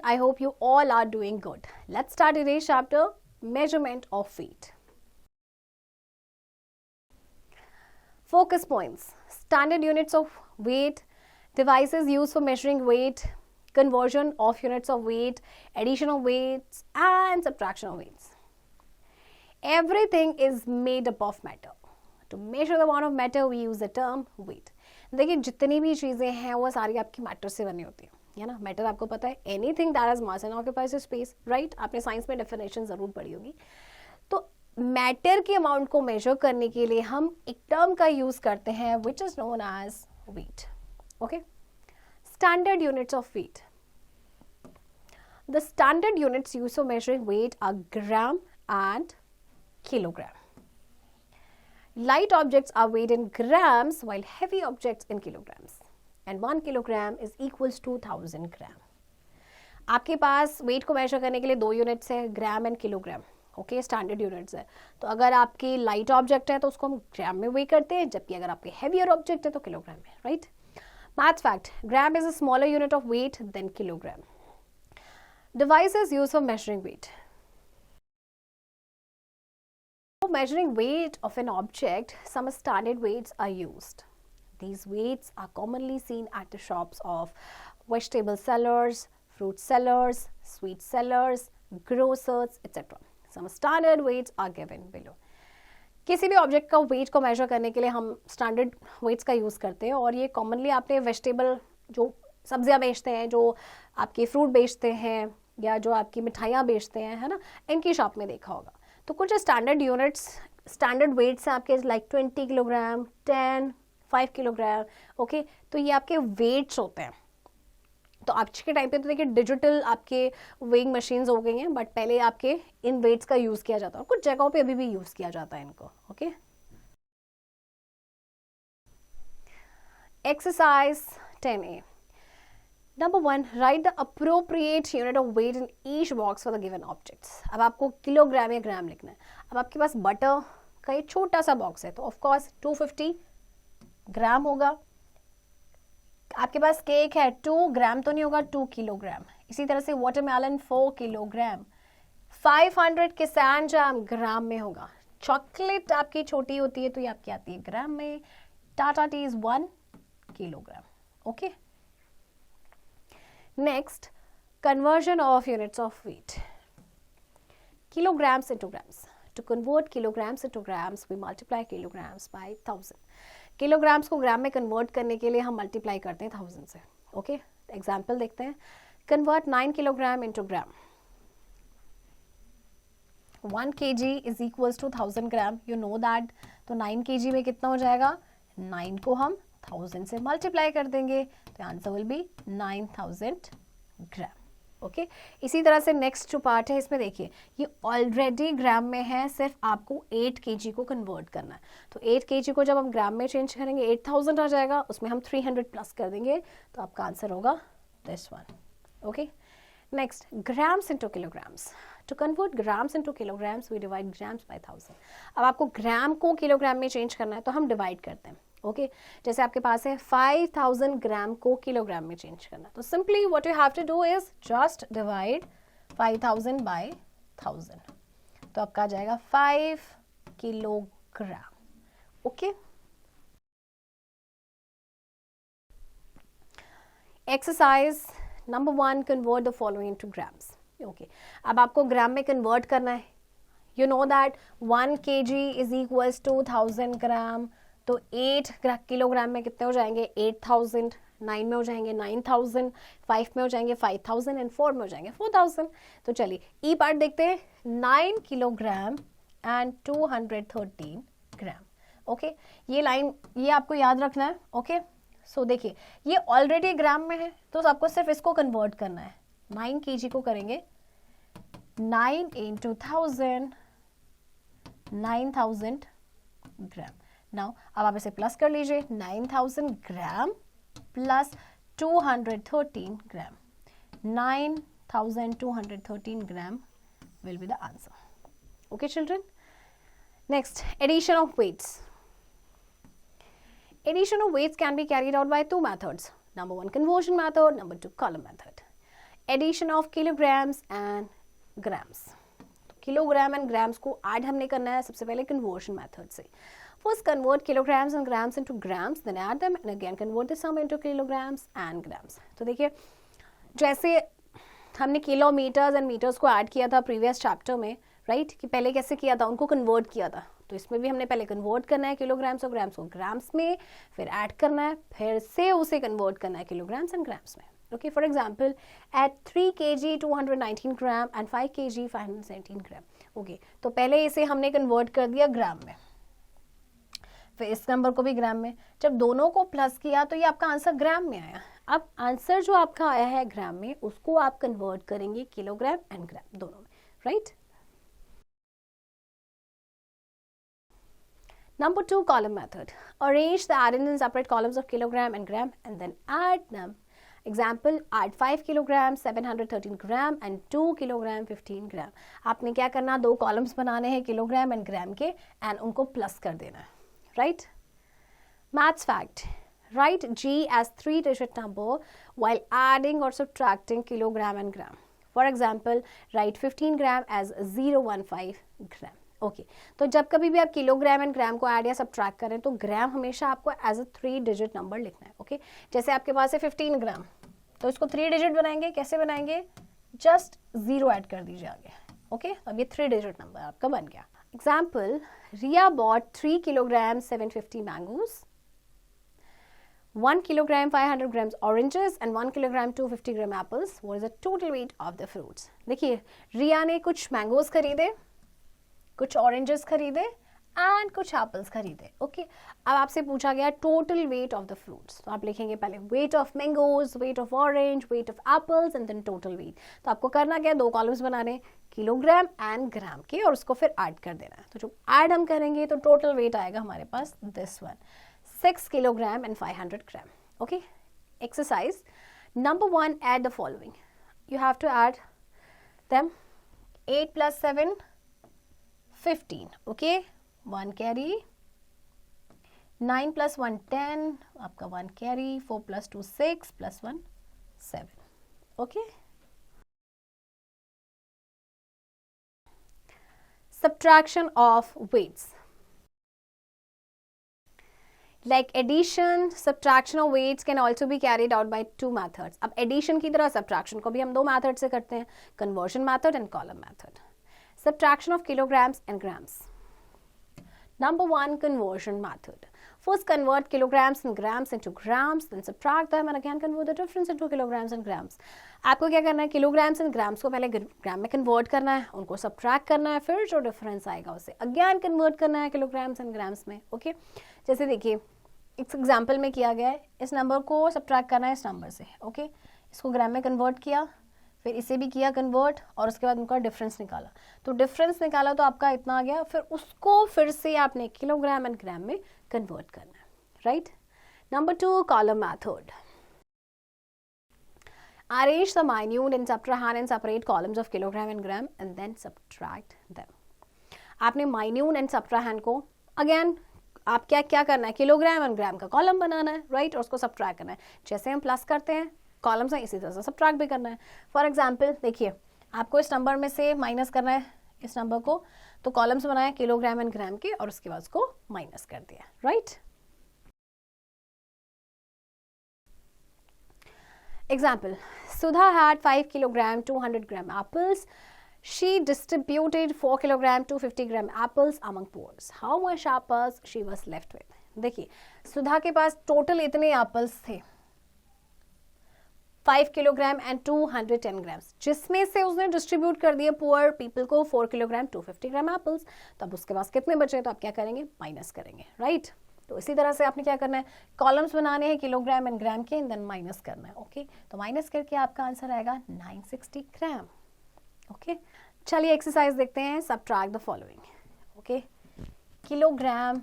I hope you all are doing good. Let's start today's chapter, measurement of weight. Focus points, standard units of weight, devices used for measuring weight, conversion of units of weight, addition of weights and subtraction of weights. Everything is made up of matter. To measure the amount of matter we use the term weight. देखिए जितनी भी चीज़ें हैं वो सारी आपकी matter से बनी होती है ना. मैटर आपको पता है, anything that has mass and occupies space, right. आपने साइंस में डेफिनेशन ज़रूर पढ़ी होगी. तो मैटर के अमाउंट को मेजर करने के लिए हम एक टर्म का यूज़ करते हैं which is known as weight. Okay, standard units of weight. The standard units used for measuring weight are gram and kilogram. Light objects are weighed in grams while heavy objects in kilograms. And 1 kilogram is equals to 1000 gram. आपके पास wait को major करने के लिए दो units है, gram and kilogram. Okay, standard units है. तो अगर आपकी लाइट ऑब्जेक्ट है तो उसको हम ग्राम में वे करते हैं, जबकि अगर आपके हेवियर ऑब्जेक्ट है तो किलोग्राम में, right. Maths fact, gram is a smaller unit of weight than kilogram. Devices used for measuring weight. For measuring weight of an object, some standard weights are used. These weights are commonly seen at the shops of vegetable sellers, fruit sellers, sweet sellers, grocers, etc. Some standard weights are given below. किसी भी object का wait को major करने के लिए हम standard weights का use करते हैं, और ये कॉमनली आपने वेजिटेबल जो सब्जियां बेचते हैं, जो आपके फ्रूट बेचते हैं या जो आपकी मिठाइयाँ बेचते हैं, है ना, इनकी शॉप में देखा होगा. तो कुछ स्टैंडर्ड यूनिट्स, स्टैंडर्ड वेट्स हैं आपके, लाइक 20 किलोग्राम, 10, 5 किलोग्राम. ओके, तो ये आपके वेट्स होते हैं. तो आज के टाइम पे तो देखिए डिजिटल आपके वेइंग मशीन्स हो गई हैं, बट पहले आपके इन वेट्स का यूज़ किया जाता है, और कुछ जगहों पे अभी भी यूज़ किया जाता है इनको. Okay, exercise 10A. Number 1, write the appropriate unit of weight in each box for the given objects. अब आपको किलोग्राम या ग्राम लिखना है. अब आपके पास बटर का एक छोटा सा बॉक्स है तो ऑफ कोर्स 250 ग्राम होगा. आपके पास केक है, 2 ग्राम तो नहीं होगा, 2 किलोग्राम. इसी तरह से वाटरमेलन 4 किलोग्राम. 500 किसान जाम ग्राम में होगा. चॉकलेट आपकी छोटी होती है तो ये आपकी आती है ग्राम में. Tata T is 1 kilogram. Okay, next, conversion of units of weight. Kilograms into grams. To convert kilograms into grams, we multiply kilograms by 1000. kilograms को ग्राम में convert करने के लिए हम multiply करते हैं 1000 से. ओके, एग्जाम्पल देखते हैं. Convert 9 kilogram into gram. 1 kg is equals to 1000 gram. You know that. तो 9 kg में कितना हो जाएगा? 9 को हम 1000 से मल्टीप्लाई कर देंगे तो answer will be 9000 gram. Okay, इसी तरह से नेक्स्ट जो पार्ट है इसमें देखिए ये ऑलरेडी ग्राम में है, सिर्फ आपको 8 kg को कन्वर्ट करना है. तो 8 kg को जब हम ग्राम में चेंज करेंगे 8000 आ जाएगा, उसमें हम 300 प्लस कर देंगे तो आपका आंसर होगा this one. Okay, next, grams into kilograms. To convert grams into kilograms we divide grams by 1000. अब आपको ग्राम को किलोग्राम में चेंज करना है तो हम डिवाइड करते हैं. ओके, जैसे आपके पास है 5000 ग्राम को किलोग्राम में चेंज करना, तो simply what you have to do is just divide 5000 by 1000. तो आपका आ जाएगा 5 kilogram. Okay, exercise number 1, convert the following into grams. Okay, अब आपको ग्राम में कन्वर्ट करना है. You know that 1 kg is equals to 1000 gram. तो 8 किलोग्राम में कितने हो जाएंगे? 8000. 9 में हो जाएंगे 9000, 5 में हो जाएंगे 5000 एंड 4 में हो जाएंगे 4000. तो चलिए ई पार्ट देखते हैं. 9 किलोग्राम एंड 213 ग्राम. ओके, ये लाइन ये आपको याद रखना है. ओके, सो देखिए ये ऑलरेडी ग्राम में है तो आपको सिर्फ इसको कन्वर्ट करना है. 9 kg को करेंगे 9 into 1000, 9000 ग्राम. नाउ अब आप इसे प्लस कर लीजिए. 9000 gram plus 213 gram. 9213 gram will be the answer. Okay, children? Next, addition of weights. Addition of weights can be carried out by two methods. Number 1, conversion method. Number 2, column method. Addition of kilograms and grams. Kilogram and grams को add हमने करना है सबसे पहले conversion method से। First convert kilograms and grams into grams, then add them and again convert the sum into kilograms and grams। तो देखिए जैसे हमने किलोमीटर्स एंड मीटर्स को ऐड किया था प्रीवियस चैप्टर में, राइट, कि पहले कैसे किया था, उनको कन्वर्ट किया था, तो इसमें भी हमने पहले कन्वर्ट करना है किलोग्राम्स और ग्राम्स को ग्राम्स में, फिर ऐड करना है, फिर से उसे कन्वर्ट करना है किलोग्राम्स एंड ग्राम्स में। Okay, for example add 3 kg 219 gram and 5 kg 517 gram. Okay, तो पहले इसे हमने कन्वर्ट कर दिया ग्राम में, फिर इस नंबर को भी ग्राम में। जब दोनों को प्लस किया तो ये आपका आंसर ग्राम में आया। अब आंसर जो आपका आया है ग्राम में, उसको आप कन्वर्ट करेंगे किलोग्राम एंड ग्राम दोनों में, right. Number 2, column method. Arrange the addends in separate columns of kilogram and gram and then add them. Example, add 5 kilogram 713 gram and 2 kilogram 15 gram। आपने क्या करना, दो कॉलम्स बनाने हैं किलोग्राम एंड ग्राम के and उनको प्लस कर देना है, right. Maths fact, write G as 3-digit number while adding or subtracting kilogram and gram. For example, write 15 gram as 015 gram। Okay, तो जब कभी भी आप किलोग्राम एंड ग्राम को ऐड या सब्ट्रैक्ट करें तो ग्राम हमेशा आपको एज अ 3-digit नंबर लिखना है। ओके, जैसे आपके पास है 15 ग्राम, तो इसको 3-digit बनाएंगे, कैसे बनाएंगे, जस्ट 0 ऐड कर दीजिए आगे। ओके, अब ये 3-digit नंबर आपका बन गया। Example, Riya bot 3 kilogram 750 mangoes, 1 kilogram 500 grams oranges and 1 kilogram 250 gram apples। What is the total weight of the fruits? देखिए रिया ने कुछ मैंगोज खरीदे, कुछ ऑरेंजेस खरीदे एंड कुछ एप्पल्स खरीदे। ओके, अब आपसे पूछा गया total weight of the fruits, तो आप लिखेंगे पहले weight of mangoes, weight of orange, weight of apples and then total weight. तो आपको करना क्या है, दो कॉलम्स बनाने किलोग्राम एंड ग्राम के और उसको फिर ऐड कर देना है। तो जो ऐड हम करेंगे तो टोटल वेट आएगा हमारे पास this one, 6 kilogram and 500 gram। Okay, exercise number 1, add the following। You have to add them, 8 plus 7 15। Okay, 1 carry, 9 plus 1 10, आपका 1 carry, 4 plus 2 6 plus 1 7। Okay, subtraction of weights, like addition, subtraction of weights can also be carried out by 2 methods। अब addition की तरह subtraction को भी हम 2 method से करते हैं, conversion method and column method। Subtraction of kilograms and grams। Number 1, conversion method। First convert kilograms and grams into grams, then subtract them and again convert the difference into kilograms and grams। आपको क्या करना है, kilograms and grams को पहले ग्राम में convert करना है, उनको subtract करना है, फिर जो डिफरेंस आएगा उसे अगेन कन्वर्ट करना है kilograms and grams में। ओके, जैसे देखिए इस एग्जाम्पल में किया गया है, इस नंबर को सब्ट्रैक्ट करना है इस नंबर से। ओके, इसको ग्राम में कन्वर्ट किया, फिर इसे भी किया कन्वर्ट और उसके बाद उनका डिफरेंस निकाला, तो डिफरेंस निकाला तो आपका इतना आ गया, फिर उसको फिर से आपने किलोग्राम एंड ग्राम में कन्वर्ट करना है, right. Number 2, column method. Arrange the minute and subtrahend and separate columns of kilogram and gram and then subtract them। आपने minute and subtrahend को अगेन आप क्या क्या करना है, किलोग्राम एंड ग्राम का कॉलम बनाना है, राइट, और उसको सब्ट्रैक्ट करना है। जैसे हम प्लस करते हैं कॉलम्स हैं, इसी तरह से सब्ट्रैक्ट भी करना है। फॉर एग्जांपल देखिए आपको इस नंबर में से माइनस करना है इस नंबर को, तो कॉलम्स बनाए किलोग्राम एंड ग्राम के और उसके बाद उसको माइनस कर दिया, right. Example, Sudha had 5 kilogram 200 gram apples. She distributed 4 kilogram 250 gram apples among poors। How much apples she was left with? देखिए सुधा के पास टोटल इतने एप्पल्स थे 5 किलोग्राम एंड 210 ग्राम्स, जिसमें से उसने डिस्ट्रीब्यूट कर दिए पुअर पीपल को 4 किलोग्राम 250 ग्राम एप्पल्स। तब उसके पास कितने बचे, तो आप क्या करेंगे, माइनस करेंगे, राइट। तो इसी तरह से आपने क्या करना है, कॉलम्स बनाने हैं किलोग्राम एंड ग्राम के, देन माइनस करना है। ओके, तो माइनस करके आपका आंसर आएगा 960 ग्राम। ओके, चलिए एक्सरसाइज देखते हैं। Subtract the following. Okay, kilogram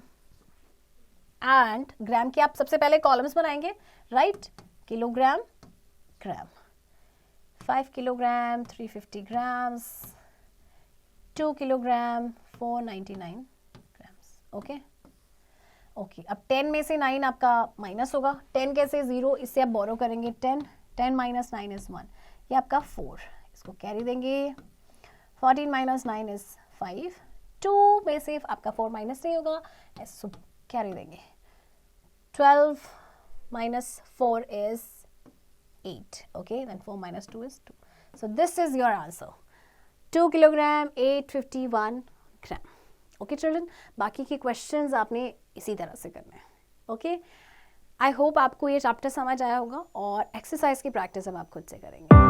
and gram के आप सबसे पहले कॉलम्स बनाएंगे, right, kilogram gram, 5 kilogram 350 grams, 2 kilogram 499 grams. Okay okay, अब 10 में से 9 आपका माइनस होगा, 10 कैसे, 0, इससे आप बोरो करेंगे 10, 10 माइनस 9 इज 1, ये आपका 4, इसको कैरी देंगे. 14 माइनस 9 इज 5. 2 में से आपका 4 माइनस नहीं होगा, इसको कैरी देंगे. 12 minus 4 is 8. Okay, then 4 minus 2 is 2. So this is your answer. 2 kilogram 851 gram. Okay children, बाकी के questions आपने इसी तरह से करने हैं. Okay, I hope आपको ये चैप्टर समझ आया होगा और एक्सरसाइज की प्रैक्टिस हम आप खुद से करेंगे.